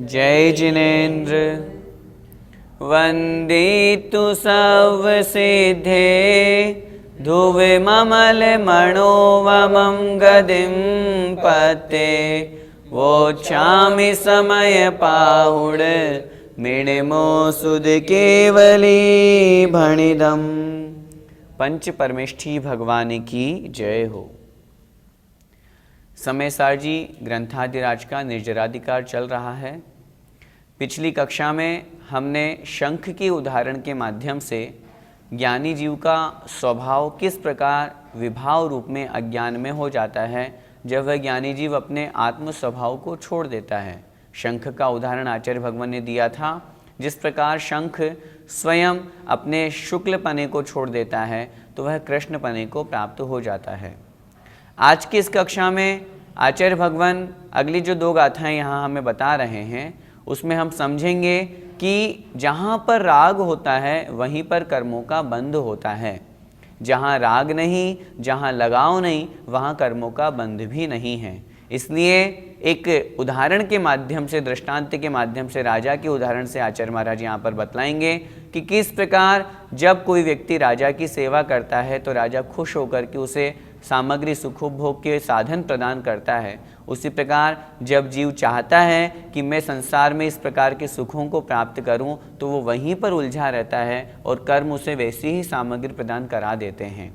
जय जिनेन्द्र। वंदे तु सर्वसिद्धे ध्रुवममल मनोवमं गदिं पते वोच्छामि समय पाहुड मिणिमो सुध केवली भणिदम। पंच परमेष्ठी भगवान की जय हो। समय सार जी ग्रंथादिराज का निर्जराधिकार चल रहा है। पिछली कक्षा में हमने शंख के उदाहरण के माध्यम से ज्ञानी जीव का स्वभाव किस प्रकार विभाव रूप में अज्ञान में हो जाता है जब वह ज्ञानी जीव अपने आत्म स्वभाव को छोड़ देता है। शंख का उदाहरण आचार्य भगवान ने दिया था। जिस प्रकार शंख स्वयं अपने शुक्ल पने को छोड़ देता है तो वह कृष्ण पने को प्राप्त हो जाता है। आज की इस कक्षा में आचार्य भगवान अगली जो दो गाथाएं यहाँ हमें बता रहे हैं उसमें हम समझेंगे कि जहाँ पर राग होता है वहीं पर कर्मों का बंध होता है। जहाँ राग नहीं, जहाँ लगाव नहीं, वहाँ कर्मों का बंध भी नहीं है। इसलिए एक उदाहरण के माध्यम से, दृष्टांत के माध्यम से, राजा के उदाहरण से आचार्य महाराज यहाँ पर बतलाएंगे कि किस प्रकार जब कोई व्यक्ति राजा की सेवा करता है तो राजा खुश होकर के उसे सामग्री सुखोपभोग के साधन प्रदान करता है। उसी प्रकार जब जीव चाहता है कि मैं संसार में इस प्रकार के सुखों को प्राप्त करूं तो वो वहीं पर उलझा रहता है और कर्म उसे वैसी ही सामग्री प्रदान करा देते हैं।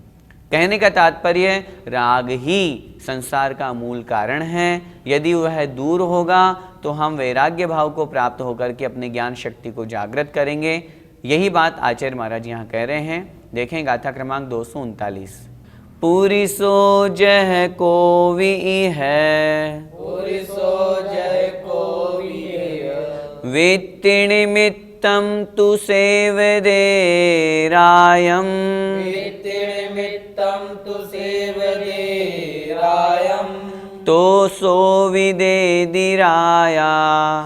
कहने का तात्पर्य राग ही संसार का मूल कारण है। यदि वह दूर होगा तो हम वैराग्य भाव को प्राप्त होकर के अपने ज्ञान शक्ति को जागृत करेंगे। यही बात आचार्य महाराज यहाँ कह रहे हैं। देखें गाथा क्रमांक 239। पूरी सो जह कोवि है, पूरी सो जय कोवि है, वित्ति निमित्तं तु सेवदे रायम, वित्ति निमित्तं तु सेवदे रायम, तो सो विदेदिराया,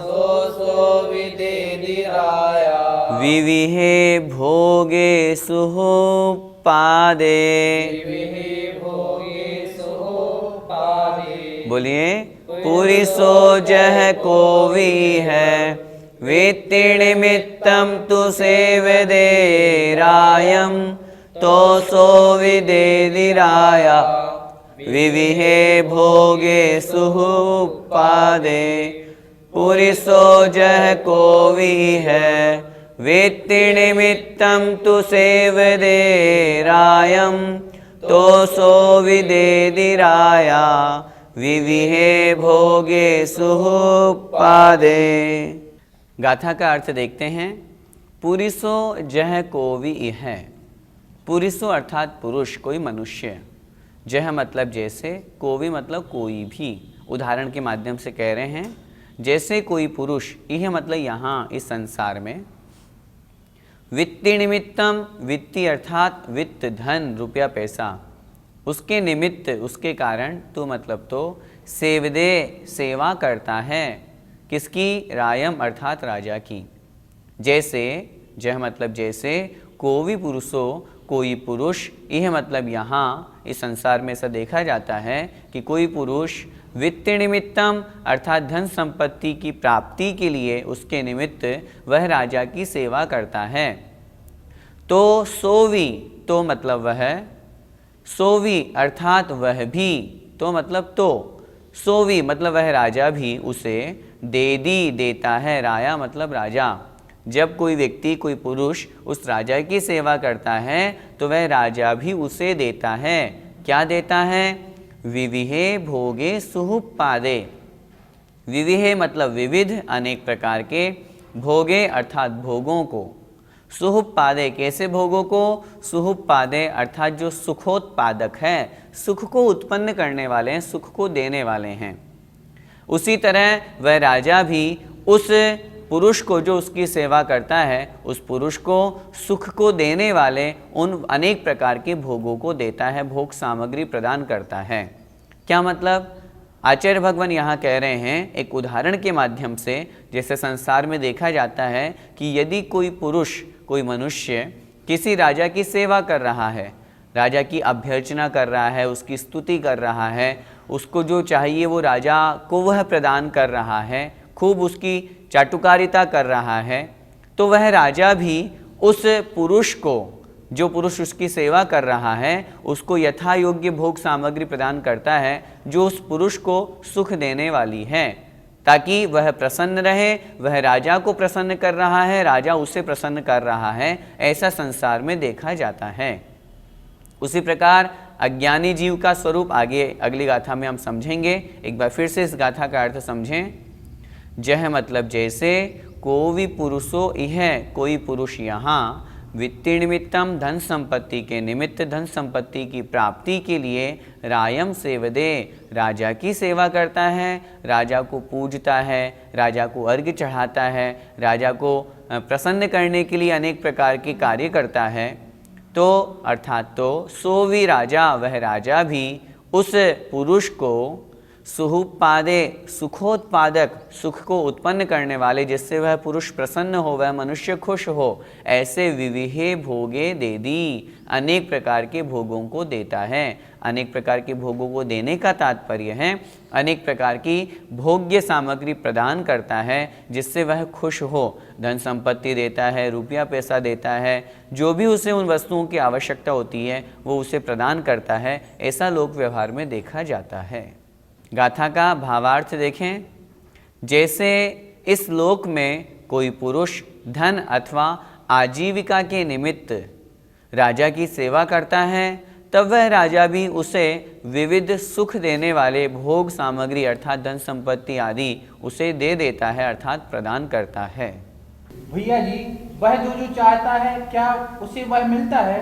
सो विदेदिराया, विविहे भोगे सुहोपादे। विविहे भोगे सुहोपादे। बोलिए, पूरी सो जह कोवि है, वित्ति निमित्तं तु सेवदे रायम, तो सो विदेदिराया, विविहे भोगे सुहुपादे। पूरी सो जह कोवि है, वित्ति निमित्तं तु सेवदे रायम, तो सो विदेदिराया, विविहे भोगे सुहुपादे। गाथा का अर्थ देखते हैं। पुरिसो जह कोवि है। पुरिसो अर्थात पुरुष, कोई मनुष्य। जह मतलब जैसे, कोवि मतलब कोई भी। उदाहरण के माध्यम से कह रहे हैं जैसे कोई पुरुष, यह मतलब यहाँ इस संसार में। वित्ति निमित्तम, वित्ती अर्थात वित्त, धन, रुपया, पैसा, उसके निमित्त, उसके कारण, तो मतलब तो सेवदे, सेवा करता है। किसकी? रायम अर्थात राजा की। जैसे, जह मतलब जैसे, कोवि पुरुषो, कोई पुरुष, यह मतलब यहाँ इस संसार में ऐसा देखा जाता है कि कोई पुरुष वित्त निमित्तम अर्थात धन संपत्ति की प्राप्ति के लिए उसके निमित्त वह राजा की सेवा करता है। तो सोवी, तो मतलब वह, सोवी अर्थात वह भी, तो मतलब तो, सोवी मतलब वह राजा भी उसे देदी, देता है। राया मतलब राजा। जब कोई व्यक्ति, कोई पुरुष उस राजा की सेवा करता है तो वह राजा भी उसे देता है। क्या देता है? विविहे भोगे सुहुपादे। विविहे मतलब विविध, अनेक प्रकार के, भोगे अर्थात भोगों को, सुहुपादे कैसे भोगों को? सुहुपादे अर्थात जो सुखोत्पादक है, सुख को उत्पन्न करने वाले हैं, सुख को देने वाले हैं। उसी तरह वह राजा भी उस पुरुष को, जो उसकी सेवा करता है, उस पुरुष को सुख को देने वाले उन अनेक प्रकार के भोगों को देता है, भोग सामग्री प्रदान करता है। क्या मतलब? आचार्य भगवान यहाँ कह रहे हैं एक उदाहरण के माध्यम से, जैसे संसार में देखा जाता है कि यदि कोई पुरुष, कोई मनुष्य किसी राजा की सेवा कर रहा है, राजा की अभ्यर्चना कर रहा है, उसकी स्तुति कर रहा है, उसको जो चाहिए वो राजा को वह प्रदान कर रहा है, खूब उसकी चाटुकारिता कर रहा है, तो वह राजा भी उस पुरुष को, जो पुरुष उसकी सेवा कर रहा है, उसको यथा योग्य भोग सामग्री प्रदान करता है जो उस पुरुष को सुख देने वाली है, ताकि वह प्रसन्न रहे। वह राजा को प्रसन्न कर रहा है, राजा उसे प्रसन्न कर रहा है, ऐसा संसार में देखा जाता है। उसी प्रकार अज्ञानी जीव का स्वरूप आगे अगली गाथा में हम समझेंगे। एक बार फिर से इस गाथा का अर्थ समझें। जह मतलब जैसे, कोवि पुरुषो इह, कोई पुरुष यहाँ, वित्तीय निमित्तम धन संपत्ति के निमित्त, धन संपत्ति की प्राप्ति के लिए, रायम सेवदे, राजा की सेवा करता है, राजा को पूजता है, राजा को अर्घ्य चढ़ाता है, राजा को प्रसन्न करने के लिए अनेक प्रकार के कार्य करता है। तो अर्थात तो सो भी राजा, वह राजा भी उस पुरुष को सुहुपादे, सुखोत्पादक, सुख को उत्पन्न करने वाले, जिससे वह पुरुष प्रसन्न हो, वह मनुष्य खुश हो, ऐसे विविहे भोगे दे दी, अनेक प्रकार के भोगों को देता है। अनेक प्रकार के भोगों को देने का तात्पर्य है अनेक प्रकार की भोग्य सामग्री प्रदान करता है जिससे वह खुश हो। धन संपत्ति देता है, रुपया पैसा देता है, जो भी उसे उन वस्तुओं की आवश्यकता होती है वो उसे प्रदान करता है। ऐसा लोक व्यवहार में देखा जाता है। गाथा का भावार्थ देखें। जैसे इस लोक में कोई पुरुष धन अथवा आजीविका के निमित्त राजा की सेवा करता है, तब वह राजा भी उसे विविध सुख देने वाले भोग सामग्री अर्थात धन संपत्ति आदि उसे दे देता है, अर्थात प्रदान करता है। भैया जी, वह जो चाहता है क्या उसे वह मिलता है?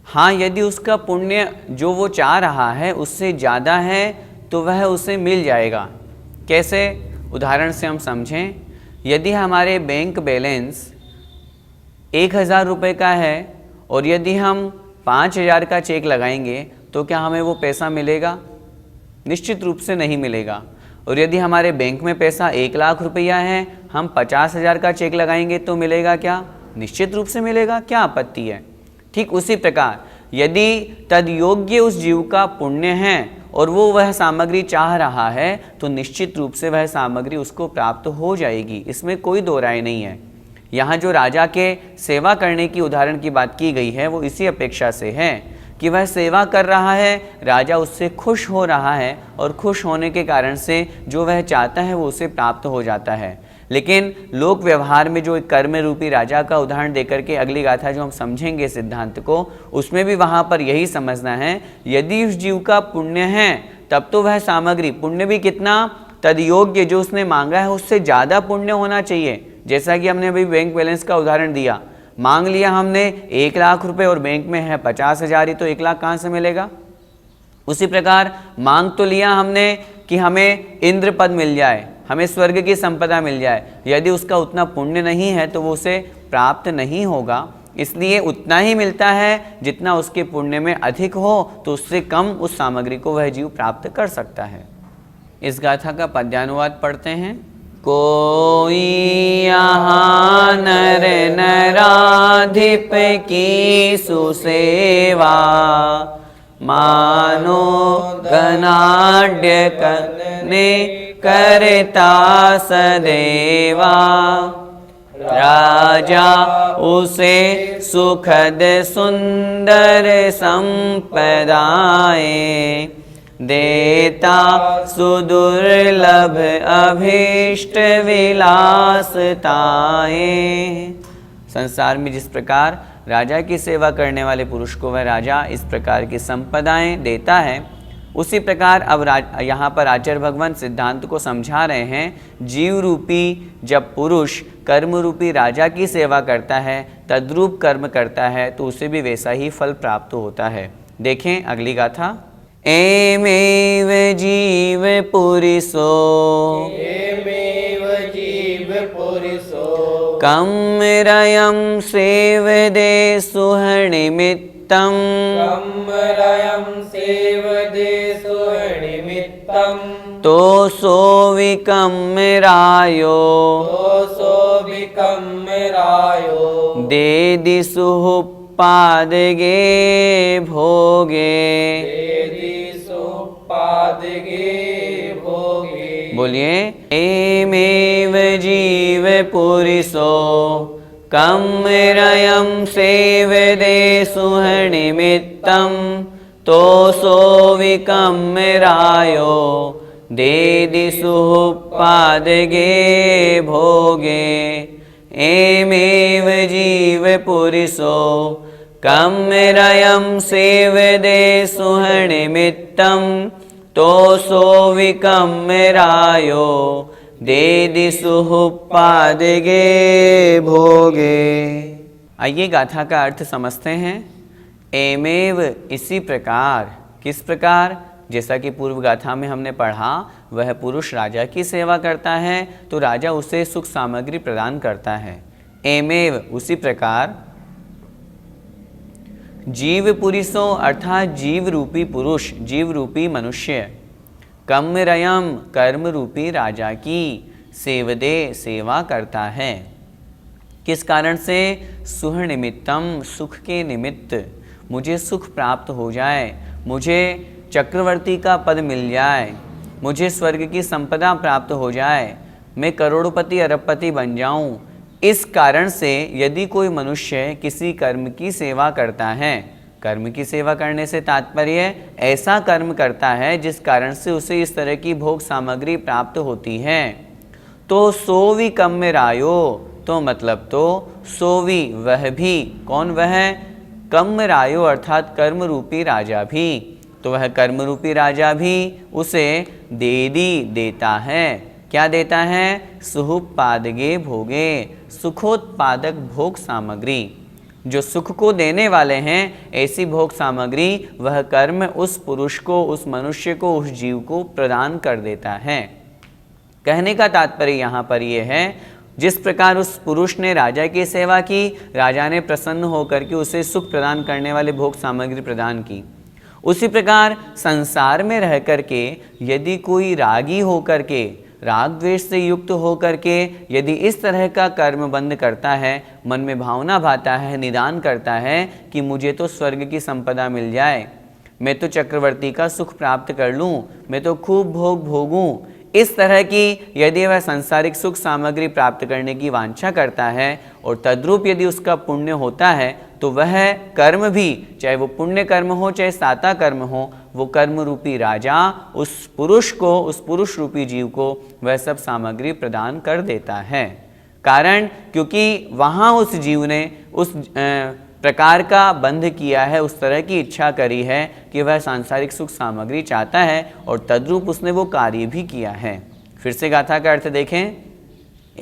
हाँ, यदि उसका पुण्य जो वो चाह रहा है उससे ज़्यादा है तो वह उसे मिल जाएगा। कैसे? उदाहरण से हम समझें। यदि हमारे बैंक बैलेंस 1000 रुपये का है और यदि हम 5000 का चेक लगाएंगे तो क्या हमें वो पैसा मिलेगा? निश्चित रूप से नहीं मिलेगा। और यदि हमारे बैंक में पैसा 1 लाख रुपया है, हम 50,000 का चेक लगाएंगे तो मिलेगा क्या? निश्चित रूप से मिलेगा। क्या आपत्ति है? ठीक उसी प्रकार यदि तद योग्य उस जीव का पुण्य है और वो वह सामग्री चाह रहा है तो निश्चित रूप से वह सामग्री उसको प्राप्त हो जाएगी, इसमें कोई दो राय नहीं है। यहाँ जो राजा के सेवा करने की उदाहरण की बात की गई है वो इसी अपेक्षा से है कि वह सेवा कर रहा है, राजा उससे खुश हो रहा है और खुश होने के कारण से जो वह चाहता है वो उसे प्राप्त हो जाता है। लेकिन लोक व्यवहार में जो एक कर्म रूपी राजा का उदाहरण देकर के अगली गाथा जो हम समझेंगे सिद्धांत को, उसमें भी वहाँ पर यही समझना है, यदि उस जीव का पुण्य है तब तो वह सामग्री, पुण्य भी कितना, तद योग्य, जो उसने मांगा है उससे ज़्यादा पुण्य होना चाहिए। जैसा कि हमने अभी बैंक बैलेंस का उदाहरण दिया, मांग लिया हमने 1 लाख रुपए और बैंक में है 50,000 ही, तो 1 लाख कहाँ से मिलेगा? उसी प्रकार मांग तो लिया हमने कि हमें इंद्र पद मिल जाए, हमें स्वर्ग की संपदा मिल जाए, यदि उसका उतना पुण्य नहीं है तो वो उसे प्राप्त नहीं होगा। इसलिए उतना ही मिलता है जितना उसके पुण्य में अधिक हो, तो उससे कम उस सामग्री को वह जीव प्राप्त कर सकता है। इस गाथा का पद्यानुवाद पढ़ते हैं। कोई यहाँ नर नराधिप की सुसेवा, मानो गनाढ्य करने करता सदैवा, राजा उसे सुखद सुंदर संपदाएं देता, सुदुर्लभ अभीष्ट विलासताएं। संसार में जिस प्रकार राजा की सेवा करने वाले पुरुष को वह राजा इस प्रकार की संपदाएं देता है, उसी प्रकार अब यहाँ पर आचार्य भगवान सिद्धांत को समझा रहे हैं। जीव रूपी जब पुरुष कर्म रूपी राजा की सेवा करता है, तद्रूप कर्म करता है, तो उसे भी वैसा ही फल प्राप्त होता है। देखें अगली गाथा। एमेव जीव पुरिसो, एमेव जीव पुरुषो, कम्रयं सेवदे सुहनिमित्तम्, कम्रयं सेवदे सुनिमित्तम्, तोसो विकम्रायो, तोसो विकम्रायो, देदिसुः पादगे भोगे, देदिसु पादगे भोगे, बोलिए। एमेव जीव पुरुषो कम्मरयं सेवदे सुहनिमित्तं तोसो विकम्मरायो देदिसुः पादगे भोगे। एमेव जीव पुरुषो कम्मरयं सेवदे सुहनिमित्तं तोसो विकम्मरायो देदिसुः पादगे भोगे। आइए गाथा का अर्थ समझते हैं। एमेव इसी प्रकार, किस प्रकार? जैसा कि पूर्व गाथा में हमने पढ़ा, वह पुरुष राजा की सेवा करता है तो राजा उसे सुख सामग्री प्रदान करता है। एमेव उसी प्रकार जीव पुरुषों अर्थात जीव रूपी पुरुष, जीव रूपी मनुष्य, कम्मरयम कर्म रूपी राजा की सेवदे सेवा करता है। किस कारण से? सुह निमित्तम सुख के निमित्त, मुझे सुख प्राप्त हो जाए, मुझे चक्रवर्ती का पद मिल जाए, मुझे स्वर्ग की संपदा प्राप्त हो जाए, मैं करोड़पति अरबपति बन जाऊं। इस कारण से यदि कोई मनुष्य किसी कर्म की सेवा करता है, कर्म की सेवा करने से तात्पर्य ऐसा कर्म करता है जिस कारण से उसे इस तरह की भोग सामग्री प्राप्त होती है, तो सोवी कम्मरायो, तो मतलब तो सोवी वह भी, कौन वह? कम्मरायो अर्थात कर्म रूपी राजा भी, तो वह कर्म रूपी राजा भी उसे देदी देता है। क्या देता है? सुहुपादगे भोगे, सुखोत्पादक भोग सामग्री। जो सुख को देने वाले हैं ऐसी भोग सामग्री वह कर्म उस पुरुष को, उस मनुष्य को, उस जीव को प्रदान कर देता है। कहने का तात्पर्य यहाँ पर यह है, जिस प्रकार उस पुरुष ने राजा की सेवा की, राजा ने प्रसन्न होकर के उसे सुख प्रदान करने वाले भोग सामग्री प्रदान की, उसी प्रकार संसार में रह करके यदि कोई रागी होकर के, राग द्वेष से युक्त होकर के यदि इस तरह का कर्म बंद करता है, मन में भावना भाता है, निदान करता है कि मुझे तो स्वर्ग की संपदा मिल जाए, मैं तो चक्रवर्ती का सुख प्राप्त कर लूँ, मैं तो खूब भोग भोगूं, इस तरह की यदि वह सांसारिक सुख सामग्री प्राप्त करने की वांछा करता है और तद्रूप यदि उसका पुण्य होता है, तो वह कर्म भी, चाहे वो पुण्य कर्म हो चाहे साता कर्म हो, वो कर्म रूपी राजा उस पुरुष को, उस पुरुष रूपी जीव को वह सब सामग्री प्रदान कर देता है। कारण क्योंकि वहाँ उस जीव ने उस प्रकार का बंध किया है, उस तरह की इच्छा करी है कि वह सांसारिक सुख सामग्री चाहता है और तद्रूप उसने वो कार्य भी किया है। फिर से गाथा का अर्थ देखें।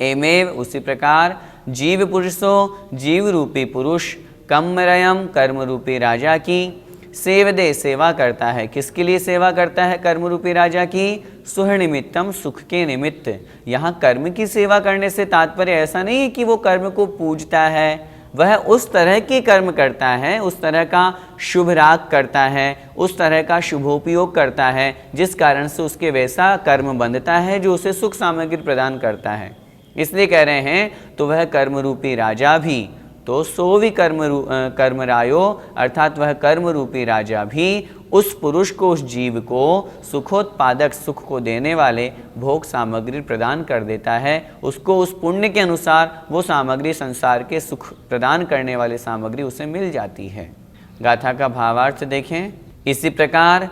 एमेव उसी प्रकार जीव पुरुषो जीव रूपी पुरुष कम्मरयम कर्म रूपी राजा की सेवदे सेवा करता है। किसके लिए सेवा करता है? कर्म रूपी राजा की। सुह निमित्तम सुख के निमित्त। यहाँ कर्म की सेवा करने से तात्पर्य ऐसा नहीं है कि वो कर्म को पूजता है, वह उस तरह के कर्म करता है, उस तरह का शुभ राग करता है, उस तरह का शुभोपयोग करता है जिस कारण से उसके वैसा कर्म बंधता है जो उसे सुख सामग्री प्रदान करता है। इसलिए कह रहे हैं तो वह कर्म रूपी राजा भी, तो सो भी कर्मरायो अर्थात वह कर्म रूपी राजा भी उस पुरुष को, उस जीव को सुखोत्पादक, सुख को देने वाले भोग सामग्री प्रदान कर देता है। उसको उस पुण्य के अनुसार वो सामग्री, संसार के सुख प्रदान करने वाली सामग्री उसे मिल जाती है। गाथा का भावार्थ देखें। इसी प्रकार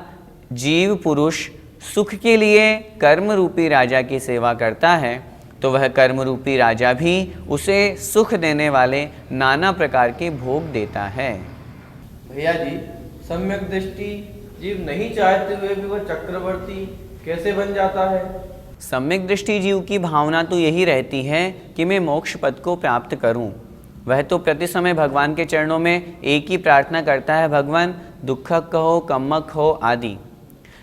जीव पुरुष सुख के लिए कर्म रूपी राजा की सेवा करता है, तो वह कर्म रूपी राजा भी उसे सुख देने वाले नाना प्रकार के भोग देता है। भैया जी, सम्यक दृष्टि जीव नहीं चाहते हुए भी वह चक्रवर्ती कैसे बन जाता है? सम्यक दृष्टि जीव की भावना तो यही रहती है कि मैं मोक्ष पद को प्राप्त करूं। वह तो प्रति समय भगवान के चरणों में एक ही प्रार्थना करता है, भगवान दुखक हो, कम्मक हो आदि।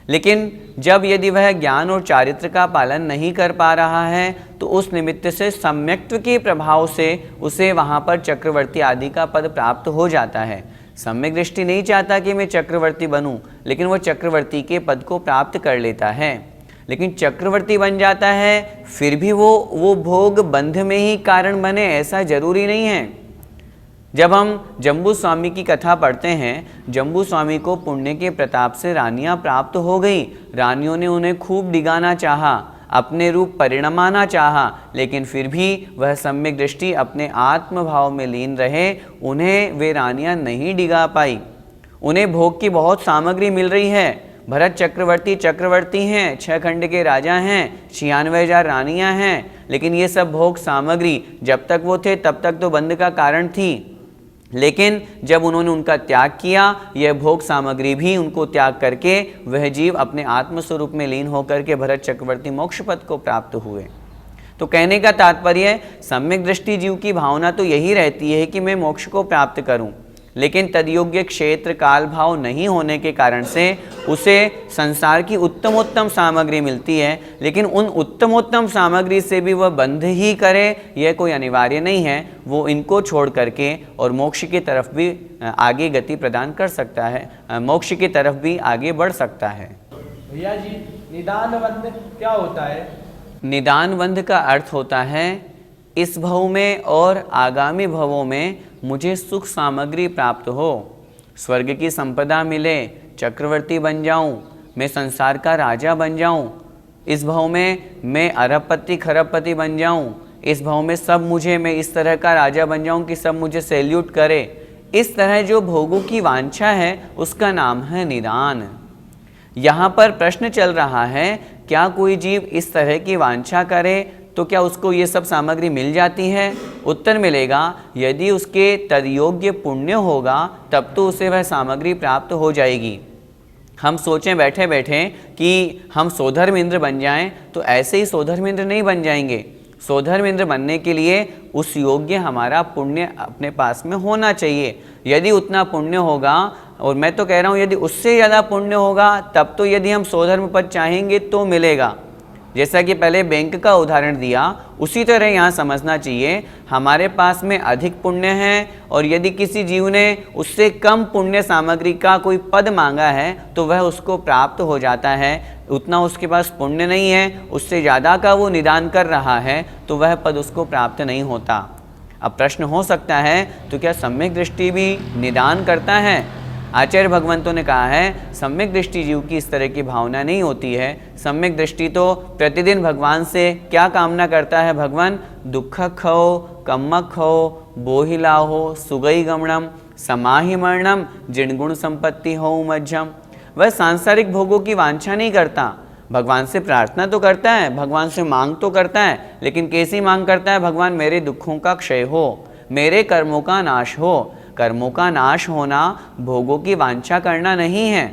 लेकिन जब यदि वह ज्ञान और चारित्र का पालन नहीं कर पा रहा है, तो उस निमित्त से सम्यक्त्व के प्रभाव से उसे वहाँ पर चक्रवर्ती आदि का पद प्राप्त हो जाता है। सम्यक दृष्टि नहीं चाहता कि मैं चक्रवर्ती बनूं, लेकिन वो चक्रवर्ती के पद को प्राप्त कर लेता है। लेकिन चक्रवर्ती बन जाता है, फिर भी वो भोग बंध में ही कारण बने ऐसा जरूरी नहीं है। जब हम जम्बू स्वामी की कथा पढ़ते हैं, जम्बू स्वामी को पुण्य के प्रताप से रानियां प्राप्त हो गई, रानियों ने उन्हें खूब डिगाना चाहा, अपने रूप परिणमाना चाहा, लेकिन फिर भी वह सम्यक दृष्टि अपने आत्मभाव में लीन रहे, उन्हें वे रानियां नहीं डिगा पाई। उन्हें भोग की बहुत सामग्री मिल रही है। भरत चक्रवर्ती हैं, 6 खंड के राजा हैं, 96,000 रानियां हैं, लेकिन ये सब भोग सामग्री जब तक वो थे तब तक तो बंध का कारण थी, लेकिन जब उन्होंने उनका त्याग किया, यह भोग सामग्री भी उनको त्याग करके वह जीव अपने आत्मस्वरूप में लीन होकर के भरत चक्रवर्ती मोक्ष पद को प्राप्त हुए। तो कहने का तात्पर्य, सम्यक दृष्टि जीव की भावना तो यही रहती है कि मैं मोक्ष को प्राप्त करूं, लेकिन तदयोग्य क्षेत्र काल भाव नहीं होने के कारण से उसे संसार की उत्तमोत्तम सामग्री मिलती है, लेकिन उन उत्तमोत्तम सामग्री से भी वह बंध ही करे यह कोई अनिवार्य नहीं है। वो इनको छोड़ करके और मोक्ष की तरफ भी आगे गति प्रदान कर सकता है, मोक्ष की तरफ भी आगे बढ़ सकता है। भैया जी, निदान बंध क्या होता है? निदान बंध का अर्थ होता है इस भव में और आगामी भवों में मुझे सुख सामग्री प्राप्त हो, स्वर्ग की संपदा मिले, चक्रवर्ती बन जाऊं, मैं संसार का राजा बन जाऊं, इस भव में मैं अरबपति खरबपति बन जाऊं, इस भव में सब मुझे, मैं इस तरह का राजा बन जाऊं कि सब मुझे सैल्यूट करे। इस तरह जो भोगों की वांछा है उसका नाम है निदान। यहाँ पर प्रश्न चल रहा है, क्या कोई जीव इस तरह की वांछा करे तो क्या उसको ये सब सामग्री मिल जाती है? उत्तर मिलेगा, यदि उसके तदयोग्य पुण्य होगा तब तो उसे वह सामग्री प्राप्त हो जाएगी। हम सोचें बैठे बैठे कि हम सोधर्मेंद्र बन जाएं, तो ऐसे ही सोधर्मेंद्र नहीं बन जाएंगे। सोधर्मेंद्र बनने के लिए उस योग्य हमारा पुण्य अपने पास में होना चाहिए। यदि उतना पुण्य होगा, और मैं तो कह रहा हूँ यदि उससे ज़्यादा पुण्य होगा, तब तो यदि हम सोधर्म पद चाहेंगे तो मिलेगा। जैसा कि पहले बैंक का उदाहरण दिया, उसी तरह यहाँ समझना चाहिए, हमारे पास में अधिक पुण्य है और यदि किसी जीव ने उससे कम पुण्य सामग्री का कोई पद मांगा है तो वह उसको प्राप्त हो जाता है। उतना उसके पास पुण्य नहीं है, उससे ज़्यादा का वो निदान कर रहा है, तो वह पद उसको प्राप्त नहीं होता। अब प्रश्न हो सकता है, तो क्या सम्यक दृष्टि भी निदान करता है? आचार्य भगवंतों ने कहा है, सम्यक दृष्टि जीव की इस तरह की भावना नहीं होती है। सम्यक दृष्टि तो प्रतिदिन भगवान से क्या कामना करता है? भगवान दुख खो, कम्मक हो, बोहिला हो, सुगई गमनम, समाहि मरणम, जिणगुण संपत्ति हो मध्यम। वह सांसारिक भोगों की वांछा नहीं करता, भगवान से प्रार्थना तो करता है, भगवान से मांग तो करता है, लेकिन कैसी मांग करता है? भगवान मेरे दुखों का क्षय हो, मेरे कर्मों का नाश हो। कर्मों का नाश होना भोगों की वांछा करना नहीं है।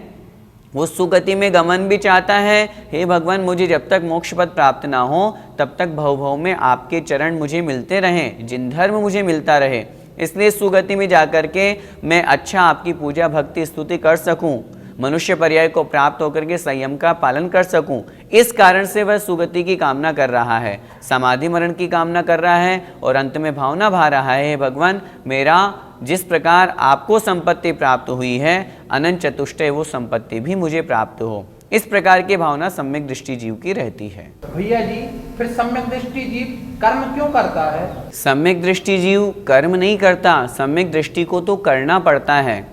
वो सुगति में गमन भी चाहता है, हे भगवान मुझे जब तक मोक्ष पद प्राप्त ना हो तब तक भव भव में आपके चरण मुझे मिलते रहें, जिन धर्म मुझे मिलता रहे, इसलिए सुगति में जाकर के मैं अच्छा आपकी पूजा भक्ति स्तुति कर सकूं, मनुष्य पर्याय को प्राप्त होकर के संयम का पालन कर सकूं। इस कारण से वह सुगति की कामना कर रहा है, समाधि मरण की कामना कर रहा है और अंत में भावना भा रहा है, हे भगवान मेरा जिस प्रकार आपको संपत्ति प्राप्त हुई है, अनंत चतुष्टय वो संपत्ति भी मुझे प्राप्त हो। इस प्रकार की भावना सम्यक दृष्टि जीव की रहती है। भैया जी, फिर सम्यक दृष्टि जीव कर्म क्यों करता है? सम्यक दृष्टि जीव कर्म नहीं करता, सम्यक दृष्टि को तो करना पड़ता है।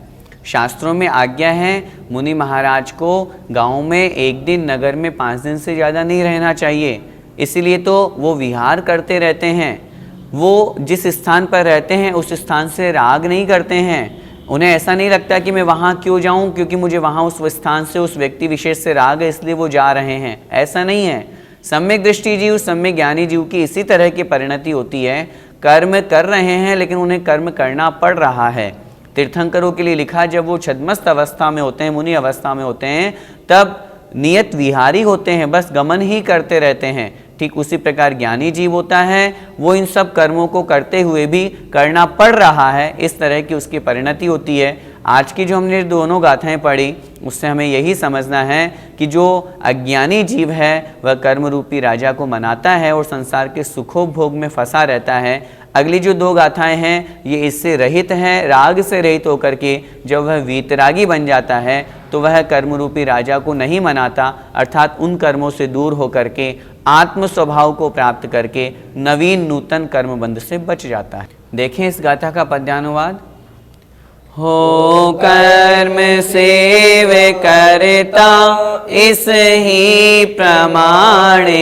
शास्त्रों में आज्ञा है, मुनि महाराज को गांव में 1 दिन, नगर में 5 दिन से ज़्यादा नहीं रहना चाहिए। इसीलिए तो वो विहार करते रहते हैं। वो जिस स्थान पर रहते हैं उस स्थान से राग नहीं करते हैं। उन्हें ऐसा नहीं लगता कि मैं वहाँ क्यों जाऊँ, क्योंकि मुझे वहाँ उस स्थान से उस व्यक्ति विशेष से राग है इसलिए वो जा रहे हैं, ऐसा नहीं है। सम्यक दृष्टि जीव, सम्यक ज्ञानी जीव की इसी तरह की परिणति होती है। कर्म कर रहे हैं लेकिन उन्हें कर्म करना पड़ रहा है। तीर्थंकरों के लिए लिखा, जब वो छद्मस्त अवस्था में होते हैं, मुनि अवस्था में होते हैं, तब नियत विहारी होते हैं, बस गमन ही करते रहते हैं। ठीक उसी प्रकार ज्ञानी जीव होता है, वो इन सब कर्मों को करते हुए भी करना पड़ रहा है, इस तरह की उसकी परिणति होती है। आज की जो हमने दोनों गाथाएं पढ़ी उससे हमें यही समझना है कि जो अज्ञानी जीव है वह कर्म रूपी राजा को मनाता है और संसार के सुखोपभोग में फंसा रहता है। अगली जो 2 गाथाएं हैं ये इससे रहित हैं, राग से रहित होकर के जब वह वीतरागी बन जाता है तो वह कर्म रूपी राजा को नहीं मनाता, अर्थात उन कर्मों से दूर होकर के आत्म स्वभाव को प्राप्त करके नवीन नूतन कर्मबंध से बच जाता है। देखें इस गाथा का पद्यानुवाद। हो कर्म सेव करता इस ही प्रमाणे,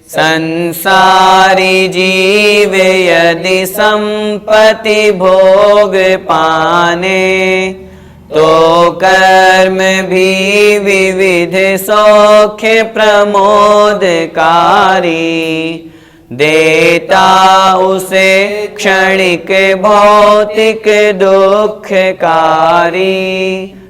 संसारी जीव यदि संपत्ति भोग पाने, तो कर्म भी विविध सौख्य प्रमोदकारी, देता उसे क्षणिक भौतिक दुखकारी।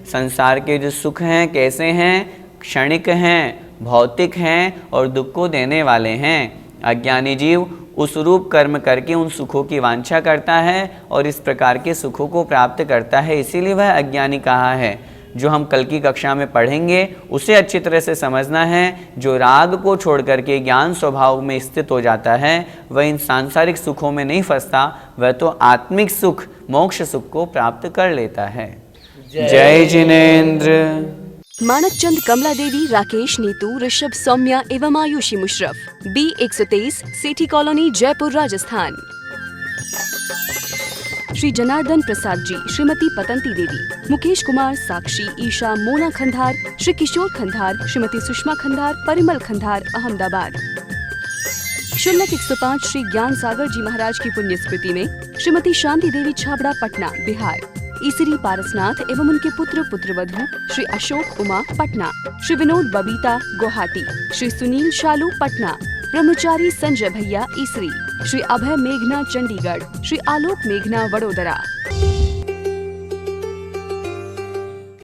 संसार के जो सुख हैं कैसे हैं? क्षणिक हैं, भौतिक हैं और दुख को देने वाले हैं। अज्ञानी जीव उस रूप कर्म करके उन सुखों की वांछा करता है और इस प्रकार के सुखों को प्राप्त करता है, इसीलिए वह अज्ञानी कहा है। जो हम कल की कक्षा में पढ़ेंगे उसे अच्छी तरह से समझना है। जो राग को छोड़ करके ज्ञान स्वभाव में स्थित हो जाता है वह इन सांसारिक सुखों में नहीं फंसता, वह तो आत्मिक सुख मोक्ष सुख को प्राप्त कर लेता है। जय जिनेन्द्र। मानक चंद, कमला देवी, राकेश, नीतू, ऋषभ, सौम्या एवं आयुषी मुशरफ, B123, सेठी कॉलोनी, जयपुर, राजस्थान। श्री जनार्दन प्रसाद जी, श्रीमती पतंती देवी, मुकेश कुमार, साक्षी, ईशा, मोना खंधार, श्री किशोर खंधार, श्रीमती सुषमा खंधार, परिमल खंधार, अहमदाबाद। शुल्लक 105 श्री ज्ञान सागर जी महाराज की पुण्य स्मृति में श्रीमती शांति देवी छाबड़ा, पटना, बिहार। ईसरी पारसनाथ एवं उनके पुत्र पुत्रवधू श्री अशोक उमा, पटना। श्री विनोद बबीता, गुवाहाटी। श्री सुनील शालू, पटना। ब्रह्मचारी संजय भैया, ईसरी। श्री अभय मेघना, चंडीगढ़। श्री आलोक मेघना, वडोदरा।